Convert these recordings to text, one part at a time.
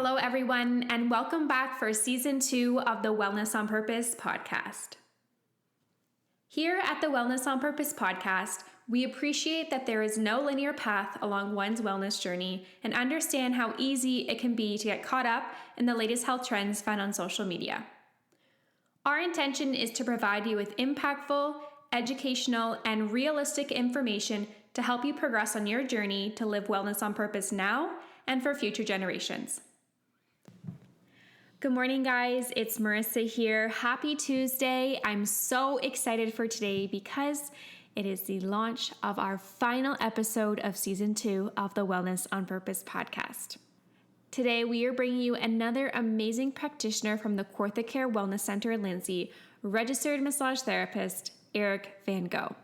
Hello, everyone, and welcome back for Season 2 of the Wellness on Purpose podcast. Here at the Wellness on Purpose podcast, we appreciate that there is no linear path along one's wellness journey and understand how easy it can be to get caught up in the latest health trends found on social media. Our intention is to provide you with impactful, educational, and realistic information to help you progress on your journey to live wellness on purpose now and for future generations. Good morning, guys. It's Marissa here. Happy Tuesday. I'm so excited for today because it is the launch of our final episode of Season 2 of the Wellness on Purpose podcast. Today, we are bringing you another amazing practitioner from the Kawartha Care Wellness Center in Lindsay, registered massage therapist, Eric Van Gogh.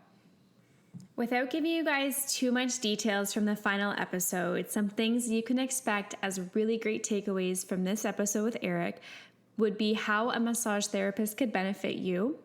Without giving you guys too much details from the final episode, some things you can expect as really great takeaways from this episode with Eric would be how a massage therapist could benefit you,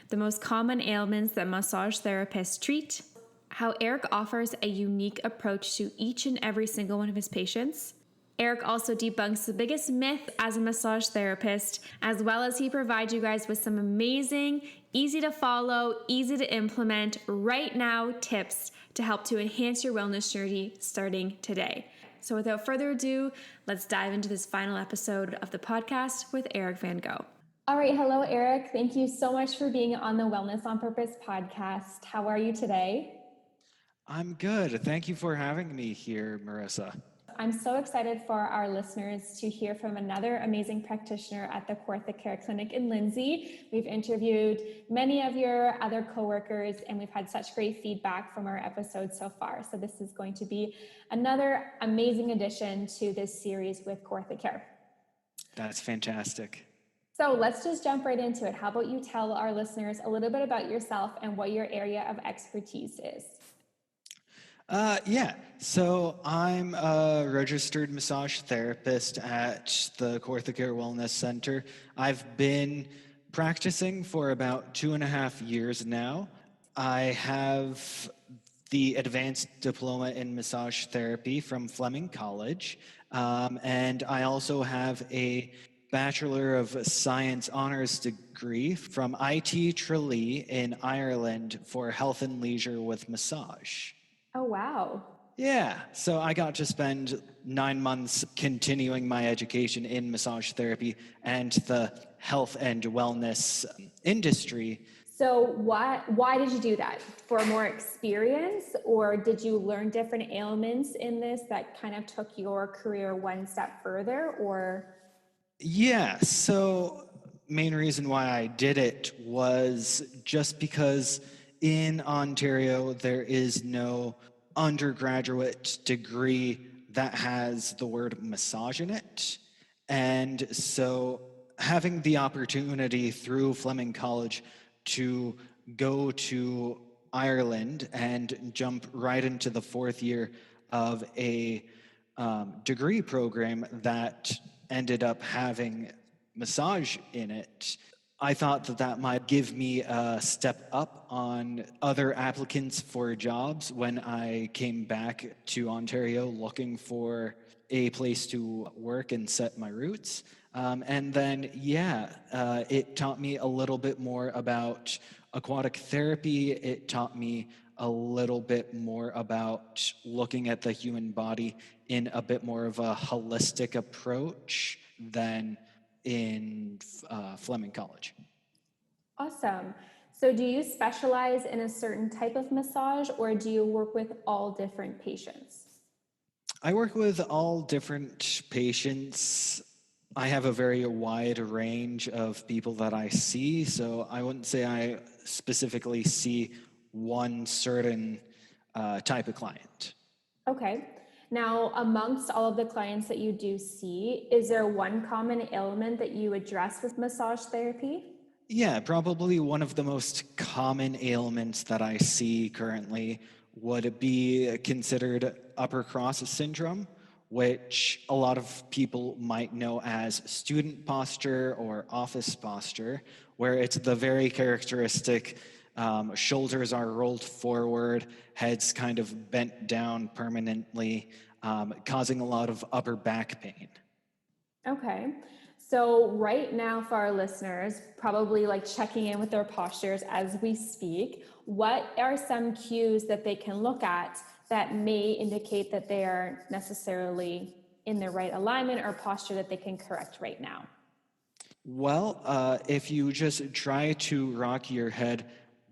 the most common ailments that massage therapists treat, how Eric offers a unique approach to each and every single one of his patients. Eric also debunks the biggest myth as a massage therapist, as well as he provides you guys with some amazing, easy to follow, easy to implement, right now tips to help to enhance your wellness journey starting today. So without further ado, let's dive into this final episode of the podcast with Eric Van Gogh. All right. Hello, Eric. Thank you so much for being on the Wellness on Purpose podcast. How are you today? I'm good. Thank you for having me here, Marissa. I'm so excited for our listeners to hear from another amazing practitioner at the Kawartha Care Clinic in Lindsay. We've interviewed many of your other coworkers, and we've had such great feedback from our episodes so far. So this is going to be another amazing addition to this series with Kawartha Care. That's fantastic. So let's just jump right into it. How about you tell our listeners a little bit about yourself and what your area of expertise is? So I'm a registered massage therapist at the Kawartha Care Wellness Center. I've been practicing for about 2.5 years now. I have the advanced diploma in massage therapy from Fleming College, and I also have a Bachelor of Science honors degree from IT Tralee in Ireland for health and leisure with massage. Oh, wow. Yeah, so I got to spend 9 months continuing my education in massage therapy and the health and wellness industry. So why did you do that? For more experience, or did you learn different ailments in this that kind of took your career one step further, or? Yeah, so main reason why I did it was just because in Ontario, there is no undergraduate degree that has the word massage in it. And so having the opportunity through Fleming College to go to Ireland and jump right into the 4th year of a degree program that ended up having massage in it, I thought that might give me a step up on other applicants for jobs when I came back to Ontario looking for a place to work and set my roots. And then, it taught me a little bit more about aquatic therapy. It taught me a little bit more about looking at the human body in a bit more of a holistic approach than in Fleming College. Awesome. So do you specialize in a certain type of massage, or do you work with all different patients? I work with all different patients. I have a very wide range of people that I see, so I wouldn't say I specifically see one certain type of client. Okay. Now, amongst all of the clients that you do see, is there one common ailment that you address with massage therapy? Yeah, probably one of the most common ailments that I see currently would be considered upper cross syndrome, which a lot of people might know as student posture or office posture, where it's the very characteristic shoulders are rolled forward, heads kind of bent down permanently, causing a lot of upper back pain. Okay. So, right now, for our listeners, probably like checking in with their postures as we speak, what are some cues that they can look at that may indicate that they are necessarily in the right alignment or posture that they can correct right now? Well, if you just try to rock your head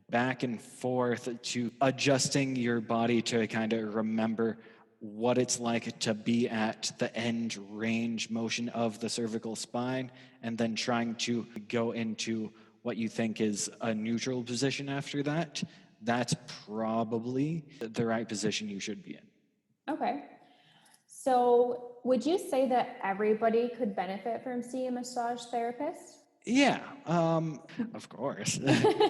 back and forth to adjusting your body to kind of remember what it's like to be at the end range motion of the cervical spine, and then trying to go into what you think is a neutral position after that, that's probably the right position you should be in. Okay. So, would you say that everybody could benefit from seeing a massage therapist? Yeah, of course.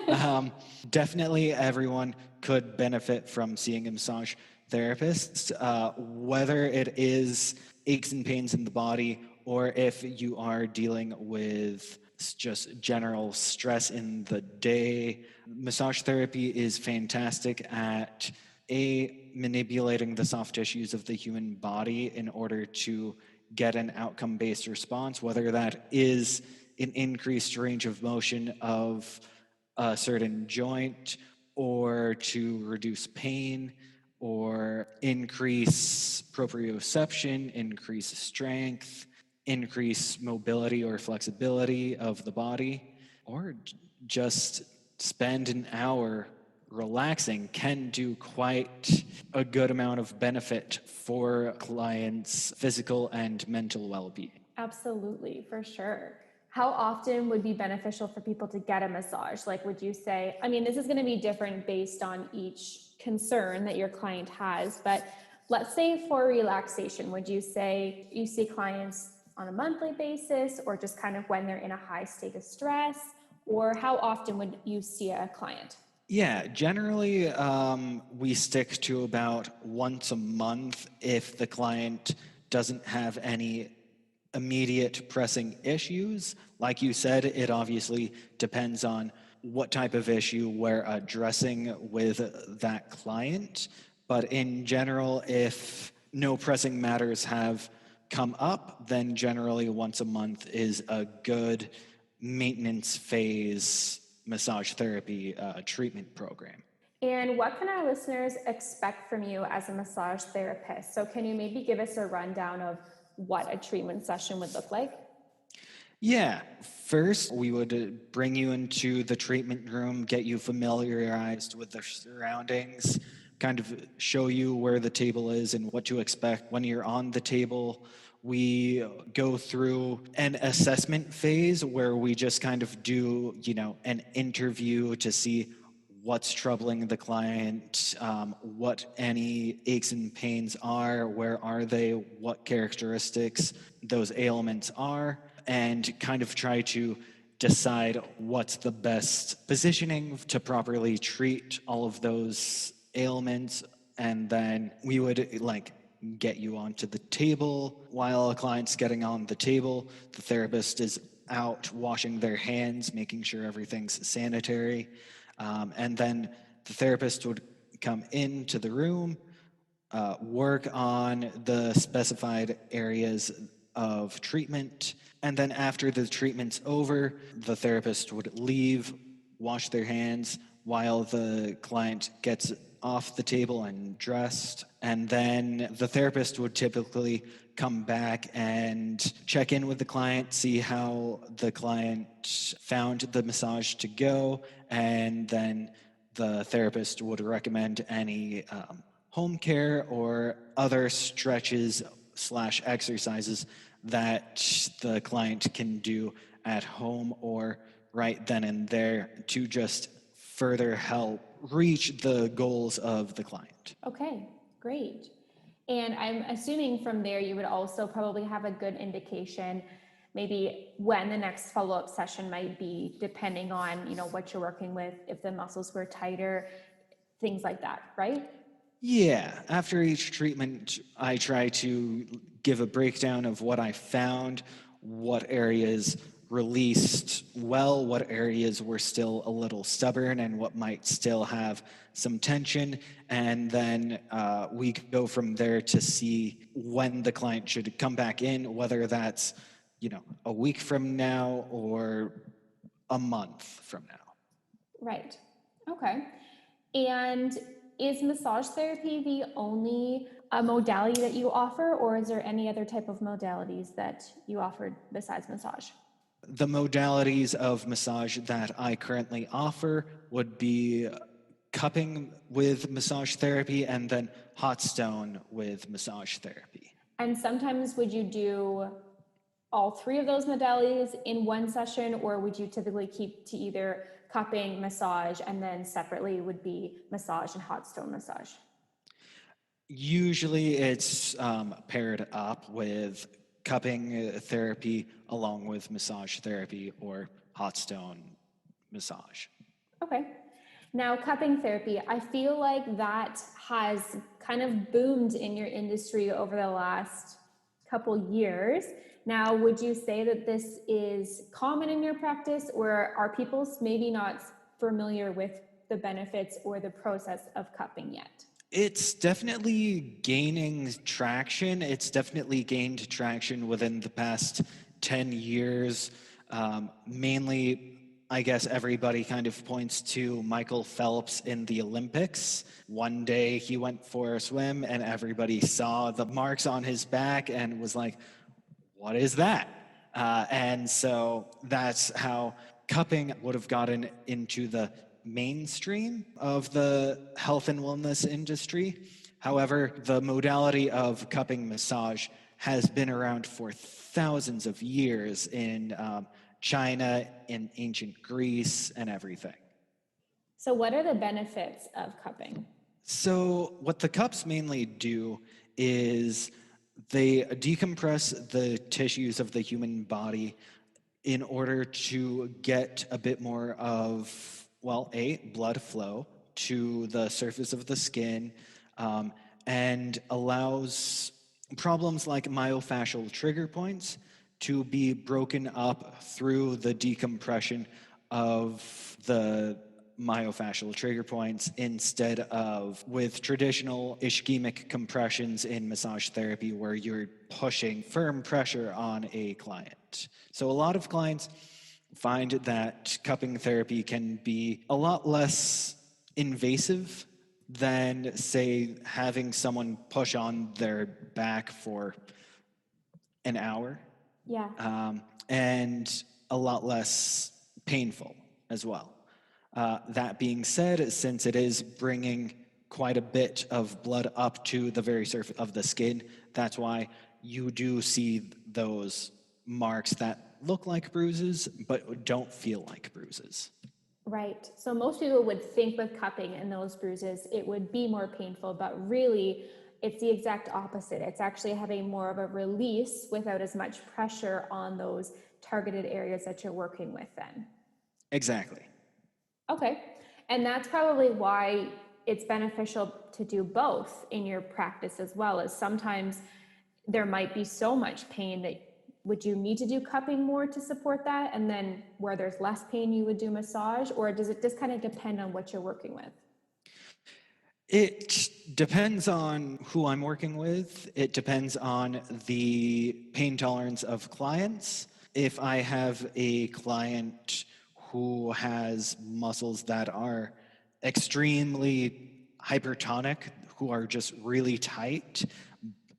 um, Definitely everyone could benefit from seeing a massage therapist, whether it is aches and pains in the body or if you are dealing with just general stress in the day. Massage therapy is fantastic at manipulating the soft tissues of the human body in order to get an outcome-based response, whether that is an increased range of motion of a certain joint or to reduce pain or increase proprioception, increase strength, increase mobility or flexibility of the body, or just spend an hour relaxing can do quite a good amount of benefit for clients' physical and mental well-being. Absolutely, for sure. How often would be beneficial for people to get a massage? Like, would you say, I mean, this is going to be different based on each concern that your client has, but let's say for relaxation, would you say you see clients on a monthly basis or just kind of when they're in a high state of stress? Or how often would you see a client? Yeah, generally we stick to about once a month if the client doesn't have any immediate pressing issues. Like you said, it obviously depends on what type of issue we're addressing with that client. But in general, if no pressing matters have come up, then generally once a month is a good maintenance phase massage therapy treatment program. And what can our listeners expect from you as a massage therapist? So, can you maybe give us a rundown of what a treatment session would look like? Yeah, first we would bring you into the treatment room, get you familiarized with the surroundings, kind of show you where the table is and what to expect when you're on the table. We go through an assessment phase where we just kind of do, an interview to see what's troubling the client, what any aches and pains are, where are they, what characteristics those ailments are, and kind of try to decide what's the best positioning to properly treat all of those ailments. And then we would get you onto the table. While a client's getting on the table, the therapist is out washing their hands, making sure everything's sanitary. And then the therapist would come into the room, work on the specified areas of treatment, and then after the treatment's over, the therapist would leave, wash their hands while the client gets off the table and dressed. And then the therapist would typically come back and check in with the client, see how the client found the massage to go, and then the therapist would recommend any home care or other stretches slash exercises that the client can do at home or right then and there to just further help reach the goals of the client. Okay, great. And I'm assuming from there you would also probably have a good indication maybe when the next follow-up session might be, depending on, what you're working with, if the muscles were tighter, things like that, right? Yeah, after each treatment, I try to give a breakdown of what I found, what areas released well, what areas were still a little stubborn, and what might still have some tension. And then we go from there to see when the client should come back in, whether that's a week from now or a month from now. Right. Okay. And is massage therapy the only modality that you offer, or is there any other type of modalities that you offer besides massage? The modalities of massage that I currently offer would be cupping with massage therapy and then hot stone with massage therapy. And sometimes would you do all three of those modalities in one session, or would you typically keep to either cupping, massage, and then separately would be massage and hot stone massage? Usually it's paired up with cupping therapy along with massage therapy or hot stone massage. Okay. Now, cupping therapy, I feel like that has kind of boomed in your industry over the last couple years. Now, would you say that this is common in your practice, or are people maybe not familiar with the benefits or the process of cupping yet? It's definitely gaining traction. It's definitely gained traction within the past 10 years. Mainly, I guess everybody kind of points to Michael Phelps in the Olympics. One day he went for a swim and everybody saw the marks on his back and was like, what is that? And so that's how cupping would have gotten into the mainstream of the health and wellness industry. However, the modality of cupping massage has been around for thousands of years in China, in ancient Greece, and everything. So, what are the benefits of cupping? So, what the cups mainly do is they decompress the tissues of the human body in order to get a bit more of, blood flow to the surface of the skin, and allows problems like myofascial trigger points to be broken up through the decompression of the myofascial trigger points instead of with traditional ischemic compressions in massage therapy where you're pushing firm pressure on a client. So a lot of clients find that cupping therapy can be a lot less invasive than, say, having someone push on their back for an hour. Yeah. And a lot less painful as well. That being said, since it is bringing quite a bit of blood up to the very surface of the skin, that's why you do see those marks that look like bruises but don't feel like bruises. Right. So most people would think with cupping and those bruises, it would be more painful, but really it's the exact opposite. It's actually having more of a release without as much pressure on those targeted areas that you're working with then. Exactly. Okay. And that's probably why it's beneficial to do both in your practice as well, as sometimes there might be so much pain that would you need to do cupping more to support that? And then where there's less pain, you would do massage? Or does it just kind of depend on what you're working with? It depends on who I'm working with. It depends on the pain tolerance of clients. If I have a client who has muscles that are extremely hypertonic, who are just really tight,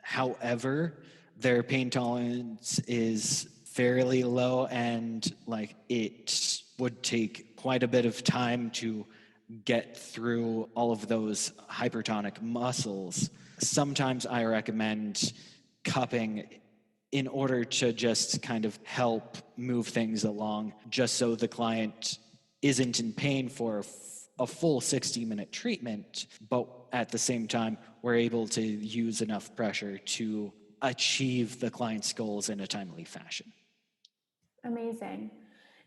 however, their pain tolerance is fairly low and like it would take quite a bit of time to get through all of those hypertonic muscles. Sometimes I recommend cupping in order to just kind of help move things along, just so the client isn't in pain for a full 60-minute treatment, but at the same time, we're able to use enough pressure to achieve the client's goals in a timely fashion. Amazing.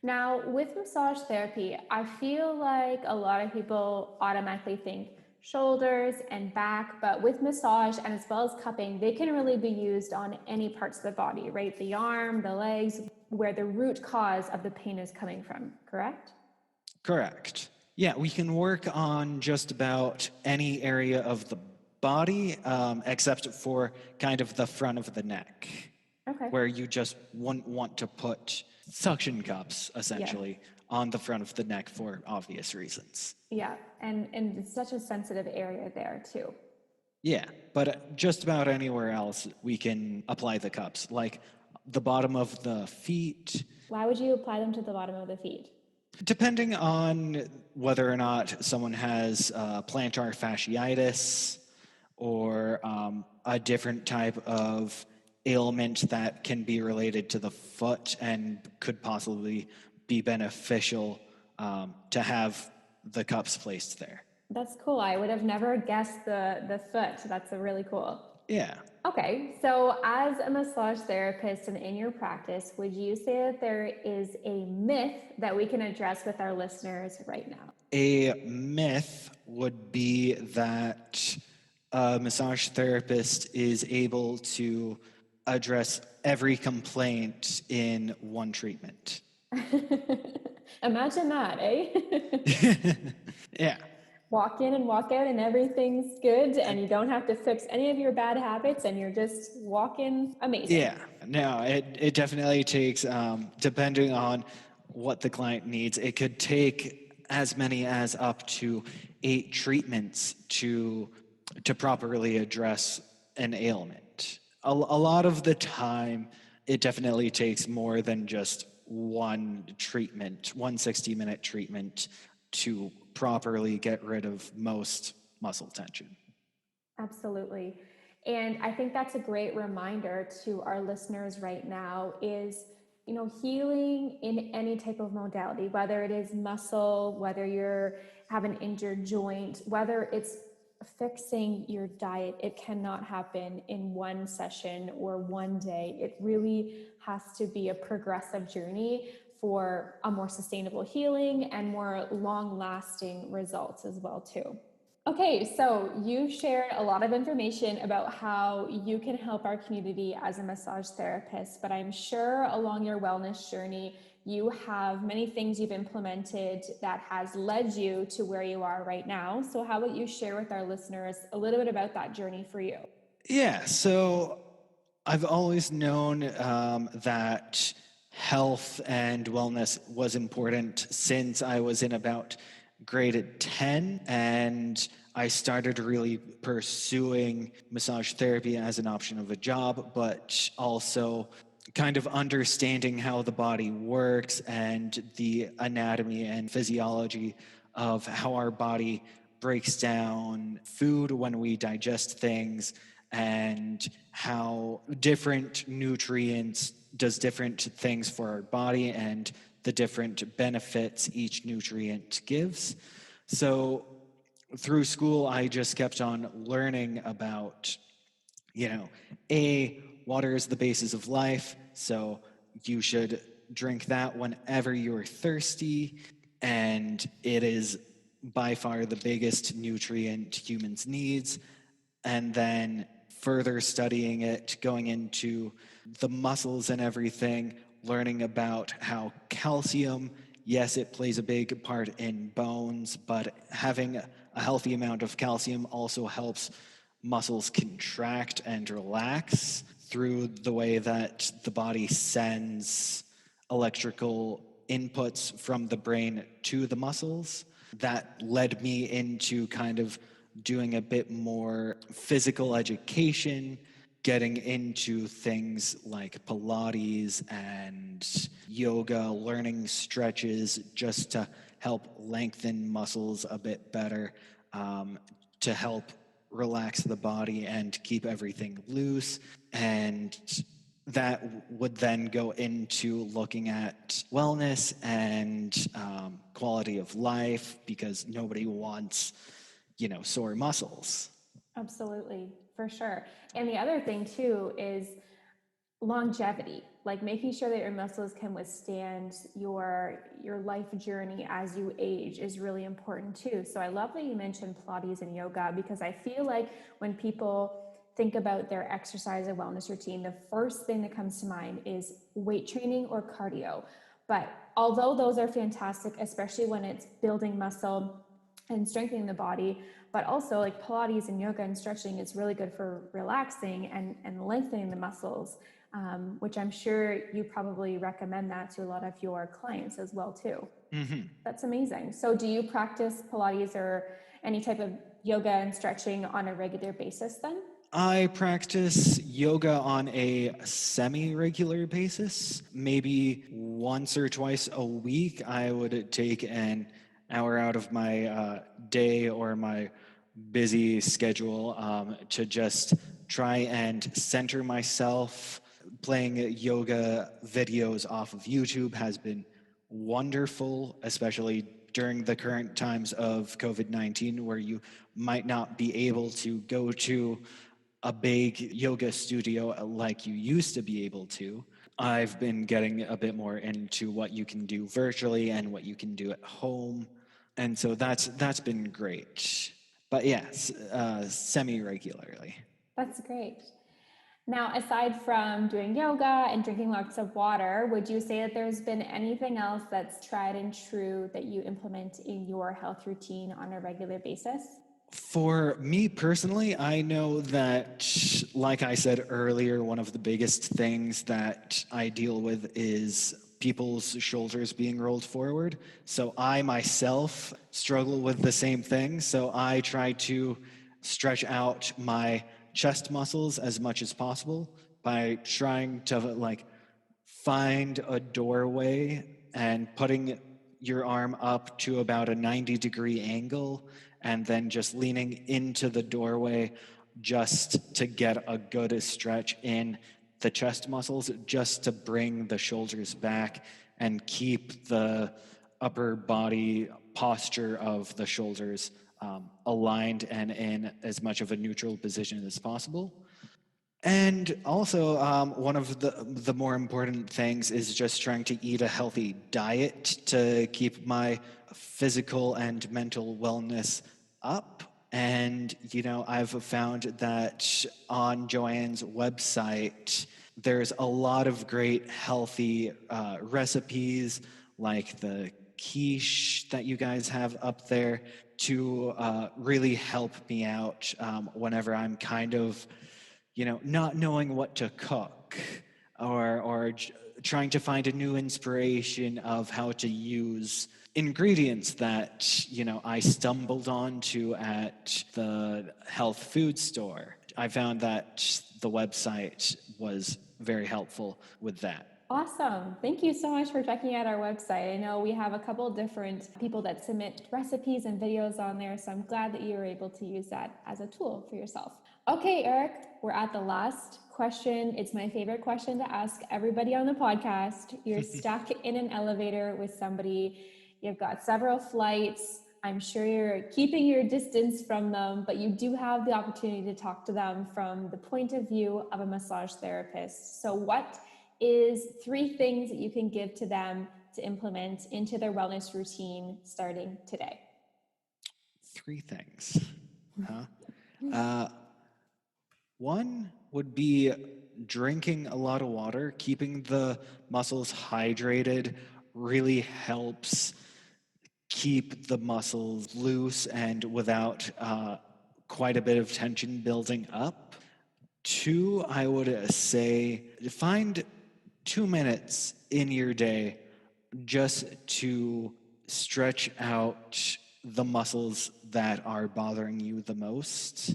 Now, with massage therapy, I feel like a lot of people automatically think shoulders and back, but with massage and as well as cupping, they can really be used on any parts of the body, right? The arm, the legs, where the root cause of the pain is coming from, correct? Correct. Yeah, we can work on just about any area of the body, except for kind of the front of the neck. Okay. where you just wouldn't want to put suction cups Yeah. essentially on the front of the neck for obvious reasons. Yeah. And it's such a sensitive area there too. Yeah, but just about anywhere else we can apply the cups, like the bottom of the feet, Why would you apply them to the bottom of the feet? depending on whether or not someone has plantar fasciitis or a different type of ailment that can be related to the foot and could possibly be beneficial to have the cups placed there. That's cool. I would have never guessed the foot. That's a really cool. Yeah. Okay, so as a massage therapist and in your practice, would you say that there is a myth that we can address with our listeners right now? A myth would be that a massage therapist is able to address every complaint in one treatment. Imagine that, eh? Yeah. Walk in and walk out and everything's good and you don't have to fix any of your bad habits and you're just walking amazing. Yeah. No, it definitely takes, depending on what the client needs, it could take as many as up to 8 treatments to properly address an ailment. A lot of the time, it definitely takes more than just one treatment, one 60-minute treatment to properly get rid of most muscle tension. Absolutely. And I think that's a great reminder to our listeners right now is, healing in any type of modality, whether it is muscle, whether you're have an injured joint, whether it's fixing your diet, it cannot happen in one session or one day. It really has to be a progressive journey for a more sustainable healing and more long-lasting results as well too. Okay, so you shared a lot of information about how you can help our community as a massage therapist, but I'm sure along your wellness journey, you have many things you've implemented that has led you to where you are right now. So how about you share with our listeners a little bit about that journey for you? Yeah, so I've always known that health and wellness was important since I was in about grade 10, and I started really pursuing massage therapy as an option of a job, but also kind of understanding how the body works and the anatomy and physiology of how our body breaks down food when we digest things and how different nutrients does different things for our body and the different benefits each nutrient gives. So through school, I just kept on learning about, water is the basis of life, so you should drink that whenever you're thirsty, and it is by far the biggest nutrient humans needs. And then further studying it, going into the muscles and everything, learning about how calcium, yes, it plays a big part in bones, but having a healthy amount of calcium also helps muscles contract and relax through the way that the body sends electrical inputs from the brain to the muscles. That led me into kind of doing a bit more physical education, getting into things like Pilates and yoga, learning stretches just to help lengthen muscles a bit better, to help relax the body and keep everything loose. And that would then go into looking at wellness and quality of life, because nobody wants, sore muscles. Absolutely, for sure. And the other thing too is longevity, like making sure that your muscles can withstand your life journey as you age is really important too. So I love that you mentioned Pilates and yoga, because I feel like when people think about their exercise or wellness routine, the first thing that comes to mind is weight training or cardio. But although those are fantastic, especially when it's building muscle and strengthening the body, but also like Pilates and yoga and stretching is really good for relaxing and lengthening the muscles, which I'm sure you probably recommend that to a lot of your clients as well too. That's amazing. So do you practice Pilates or any type of yoga and stretching on a regular basis then? I practice yoga on a semi-regular basis. Maybe once or twice a week, I would take an hour out of my day or my busy schedule to just try and center myself. Playing yoga videos off of YouTube has been wonderful, especially during the current times of COVID-19, where you might not be able to go to a big yoga studio like you used to be able to. I've been getting a bit more into what you can do virtually and what you can do at home, and so that's been great. But yes, semi-regularly. That's great. Now, aside from doing yoga and drinking lots of water, would you say that there's been anything else that's tried and true that you implement in your health routine on a regular basis? For me personally, I know that, like I said earlier, one of the biggest things that I deal with is people's shoulders being rolled forward. So I myself struggle with the same thing. So I try to stretch out my chest muscles as much as possible by trying to find a doorway and putting your arm up to about a 90-degree angle and then just leaning into the doorway just to get a good stretch in the chest muscles, just to bring the shoulders back and keep the upper body posture of the shoulders aligned and in as much of a neutral position as possible. And also, one of the more important things is just trying to eat a healthy diet to keep my physical and mental wellness up. And, I've found that on Joanne's website, there's a lot of great healthy recipes, like the quiche that you guys have up there, to really help me out whenever I'm kind of not knowing what to cook, or trying to find a new inspiration of how to use ingredients that I stumbled onto at the health food store. I found that the website was very helpful with that. Awesome. Thank you so much for checking out our website. I know we have a couple different people that submit recipes and videos on there, so I'm glad that you were able to use that as a tool for yourself. Okay, Eric, we're at the last question. It's my favorite question to ask everybody on the podcast. You're stuck in an elevator with somebody, you've got several flights. I'm sure you're keeping your distance from them, but you do have the opportunity to talk to them from the point of view of a massage therapist. So what is 3 things that you can give to them to implement into their wellness routine starting today? 3 things, huh? One would be drinking a lot of water. Keeping the muscles hydrated really helps keep the muscles loose and without quite a bit of tension building up. 2, I would say find 2 minutes in your day just to stretch out the muscles that are bothering you the most,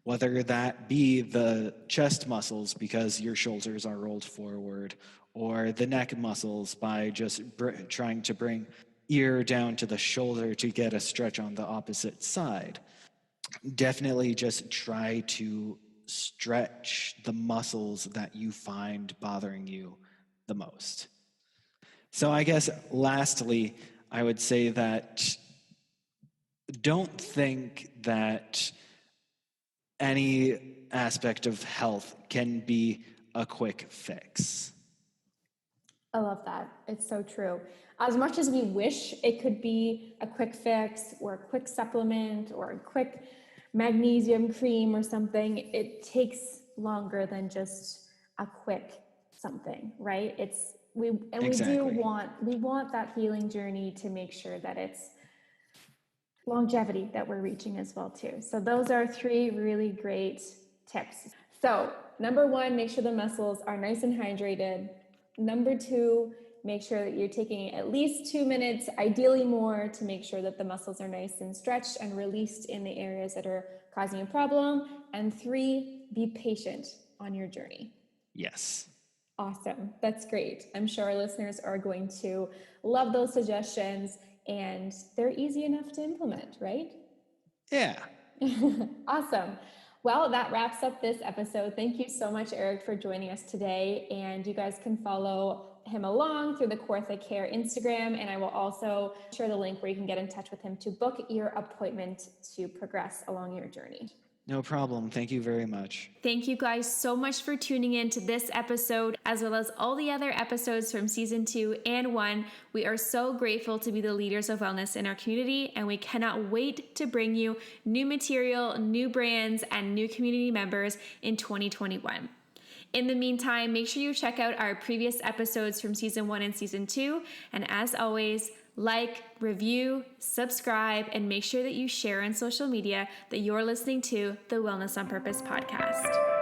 whether that be the chest muscles because your shoulders are rolled forward, or the neck muscles by just trying to bring ear down to the shoulder to get a stretch on the opposite side. Definitely just try to stretch the muscles that you find bothering you the most. So I guess lastly, I would say that don't think that any aspect of health can be a quick fix. I love that. It's so true. As much as we wish it could be a quick fix or a quick supplement or a quick magnesium cream or something, it takes longer than just a quick something, right? Exactly. We want that healing journey to make sure that it's longevity that we're reaching as well too. So those are 3 really great tips. So number 1, make sure the muscles are nice and hydrated. Number 2, make sure that you're taking at least 2 minutes, ideally more, to make sure that the muscles are nice and stretched and released in the areas that are causing a problem. And 3, be patient on your journey. Yes. Awesome. That's great. I'm sure our listeners are going to love those suggestions, and they're easy enough to implement, right? Yeah. Awesome. Well, that wraps up this episode. Thank you so much, Eric, for joining us today. And you guys can follow him along through the Kawartha Care Instagram. And I will also share the link where you can get in touch with him to book your appointment to progress along your journey. No problem. Thank you very much. Thank you guys so much for tuning in to this episode, as well as all the other episodes from season 2 and 1. We are so grateful to be the leaders of wellness in our community, and we cannot wait to bring you new material, new brands, and new community members in 2021. In the meantime, make sure you check out our previous episodes from season 1 and season 2. And as always, like, review, subscribe, and make sure that you share on social media that you're listening to the Wellness on Purpose podcast.